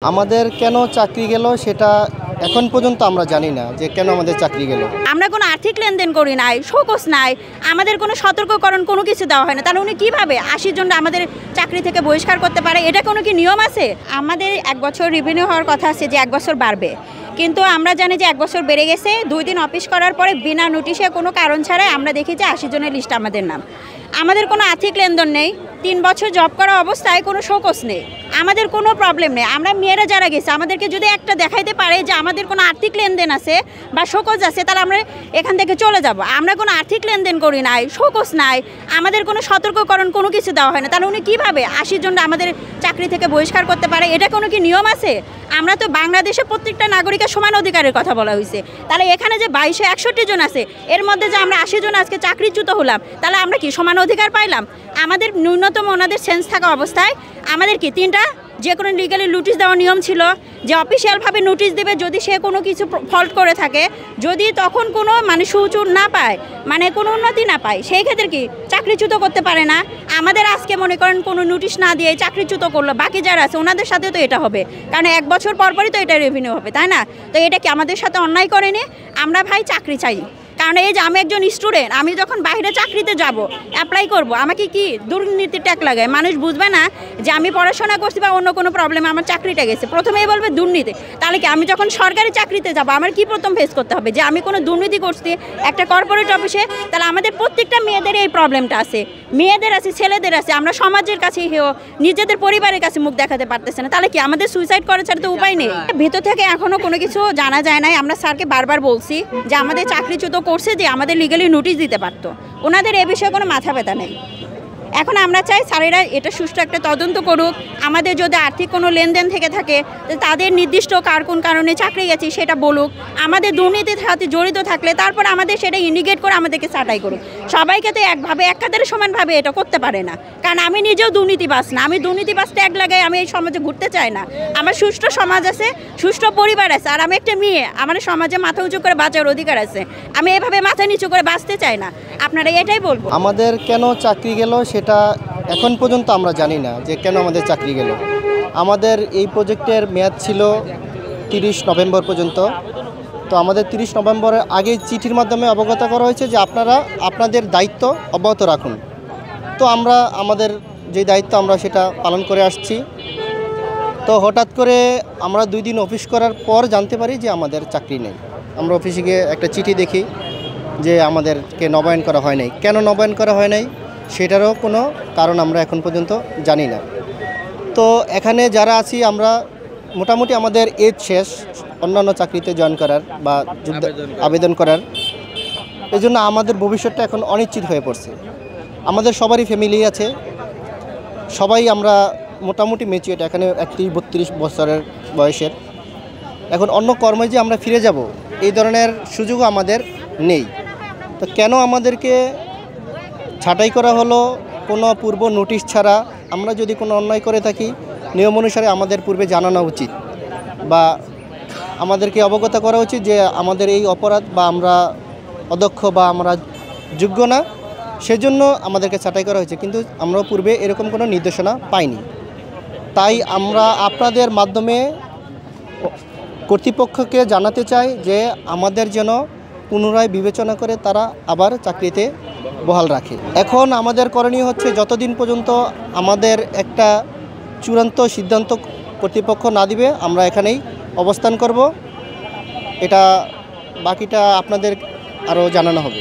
আমাদের কেন চাকরি গেল সেটা এখন পর্যন্ত আমরা জানি না যে কেন আমাদের চাকরি গেল। আমরা কোনো আর্থিক লেনদেন করি নাই, শোকস নাই, আমাদের কোনো সতর্ককরণ কোনো কিছু দেওয়া হয় না। তাহলে উনি কীভাবে 80 জন আমাদের চাকরি থেকে বহিষ্কার করতে পারে? এটা কোনো কি নিয়ম আছে? আমাদের 1 বছর রিভিনিউ হওয়ার কথা আছে যে 1 বছর বাড়বে, কিন্তু আমরা জানি যে 1 বছর বেড়ে গেছে। 2 দিন অফিস করার পরে বিনা নোটিশে কোনো কারণ ছাড়াই আমরা দেখি যে 80 জনের লিস্ট আমাদের নাম। আমাদের কোনো আর্থিক লেনদেন নেই, 3 বছর জব করা অবস্থায় কোনো শোকস নেই, আমাদের কোনো প্রবলেম নেই। আমরা মেয়েরা যারা গেছে আমাদেরকে যদি একটা দেখাইতে পারে যে আমাদের কোনো আর্থিক লেনদেন আছে বা শোকস আছে, তাহলে আমরা এখান থেকে চলে যাব। আমরা কোনো আর্থিক লেনদেন করি নাই, শোকস নাই, আমাদের কোনো সতর্ককরণ কোনো কিছু দেওয়া হয় না। তাহলে উনি কীভাবে 80 জন আমাদের চাকরি থেকে বহিষ্কার করতে পারে? এটা কোনো কি নিয়ম আছে? আমরা তো বাংলাদেশে প্রত্যেকটা নাগরিকের সমান অধিকারের কথা বলা হয়েছে। তাহলে এখানে যে 2261 জন আছে, এর মধ্যে যে আমরা 80 জন আজকে চাকরিচ্যুত হলাম, তাহলে আমরা কি সমান অধিকার পাইলাম? আমাদের ন্যূনতম ওনাদের সেন্স থাকা অবস্থায় আমাদের কি 3টা যে কোনো লিগালি নোটিশ দেওয়ার নিয়ম ছিল যে অফিসিয়ালভাবে নোটিশ দেবে যদি সে কোনো কিছু ফল্ট করে থাকে, যদি তখন কোনো মানে সুচুর না পায়, মানে কোনো উন্নতি না পায়, সেই ক্ষেত্রে কি চাকরিচ্যুত করতে পারে না? আমাদের আজকে মনে করেন কোনো নোটিশ না দিয়ে চাকরিচ্যুত করলো, বাকি যারা আছে ওনাদের সাথে তো এটা হবে, কারণ 1 বছর পরই তো এটা রেভিনিউ হবে, তাই না? তো এটা কি আমাদের সাথে অন্যায় করেনি? আমরা ভাই চাকরি চাই, কারণ এই যে আমি একজন স্টুডেন্ট, আমি যখন বাইরে চাকরিতে যাব, অ্যাপ্লাই করব, আমাকে কি দুর্নীতির ট্যাগ লাগায়? মানুষ বুঝবে না যে আমি পড়াশোনা করছি বা অন্য কোনো প্রবলেম আমার চাকরিটা গেছে, প্রথমেই বলবে দুর্নীতি। তাহলে কি আমি যখন সরকারি চাকরিতে যাব আমার কি প্রথম ফেস করতে হবে? যে আমি কোনো দুর্নীতি করছি একটা কর্পোরেট অফিসে? তাহলে আমাদের প্রত্যেকটা মেয়েদের এই প্রবলেমটা আছে, মেয়েদের আছে, ছেলেদের আছে। আমরা সমাজের কাছে নিজেদের পরিবারের কাছে মুখ দেখাতে পারতেছে না, তাহলে কি আমাদের সুইসাইড করার ছাড়া তো উপায় নেই। ভিতর থেকে এখনও কোনো কিছু জানা যায় নাই। আমরা স্যারকে বারবার বলছি যে আমাদের চাকরিচ্যুত করছে, যে আমাদের লিগালি নোটিশ দিতে পারতো। ওনাদের এ বিষয়ে কোনো মাথা ব্যথা নেই। এখন আমরা চাই স্যারেরা এটা সুষ্ঠু একটা তদন্ত করুক। আমাদের যদি আর্থিক কোনো লেনদেন থেকে থাকে, তাদের নির্দিষ্ট কোন কারণে চাকরি গেছি সেটা বলুক। আমাদের দুর্নীতির সাথে জড়িত থাকলে তারপর আমাদের সেটা ইন্ডিকেট করে আমাদেরকে ছাঁটাই করুক। সবাইকে তো একভাবে এক কাতারে সমানভাবে এটা করতে পারে না, কারণ আমি নিজেও দুর্নীতিবাজ না। আমি দুর্নীতিবাজ ট্যাগ লাগাই আমি এই সমাজে ঘুরতে চাই না। আমার সুষ্ঠু সমাজ আছে, সুষ্ঠু পরিবার আছে, আর আমি একটা মেয়ে, আমার সমাজে মাথা উঁচু করে বাঁচার অধিকার আছে। আমি এভাবে মাথা নিচু করে বাঁচতে চাই না। আপনারা এটাই বলবো। আমাদের কেন চাকরি গেল সেটা এখন পর্যন্ত আমরা জানি না যে কেন আমাদের চাকরি গেল। আমাদের এই প্রজেক্টের মেয়াদ ছিল 30 নভেম্বর পর্যন্ত। তো আমাদের 30 নভেম্বরের আগে চিঠির মাধ্যমে অবগত করা হয়েছে যে আপনারা আপনাদের দায়িত্ব অব্যাহত রাখুন। তো আমরা আমাদের যে দায়িত্ব আমরা সেটা পালন করে আসছি। তো হঠাৎ করে আমরা 2 দিন অফিস করার পর জানতে পারি যে আমাদের চাকরি নেই। আমরা অফিসে গিয়ে একটা চিঠি দেখি যে আমাদেরকে নবায়ন করা হয় নাই। কেন নবায়ন করা হয় নাই সেটারও কোনো কারণ আমরা এখন পর্যন্ত জানি না। তো এখানে যারা আছি আমরা মোটামুটি আমাদের এজ শেষ অন্যান্য চাকরিতে জয়েন করার বা আবেদন করার। এই জন্য আমাদের ভবিষ্যৎটা এখন অনিশ্চিত হয়ে পড়ছে। আমাদের সবারই ফ্যামিলি আছে, সবাই আমরা মোটামুটি ম্যাচিউরড, এখানে 31-32 বছরের বয়সের। এখন অন্য কর্মে যে আমরা ফিরে যাব এই ধরনের সুযোগও আমাদের নেই। তো কেন আমাদেরকে ছাঁটাই করা হলো কোনো পূর্ব নোটিশ ছাড়া? আমরা যদি কোনো অন্যায় করে থাকি নিয়ম অনুসারে আমাদের পূর্বে জানানো উচিত বা আমাদেরকে অবগত করা উচিত যে আমাদের এই অপরাধ বা আমরা অদক্ষ বা আমরা যোগ্য না, সেজন্য আমাদেরকে ছাঁটাই করা হয়েছে। কিন্তু আমরা পূর্বে এরকম কোনো নির্দেশনা পাইনি। তাই আমরা আপনাদের মাধ্যমে কর্তৃপক্ষকে জানাতে চাই যে আমাদের যেন পুনরায় বিবেচনা করে তারা আবার চাকরিতে বহাল রাখে। এখন আমাদের করণীয় হচ্ছে যতদিন পর্যন্ত আমাদের একটা চূড়ান্ত সিদ্ধান্ত কর্তৃপক্ষ না দিবে আমরা এখানেই অবস্থান করব। এটা বাকিটা আপনাদের আরও জানানো হবে।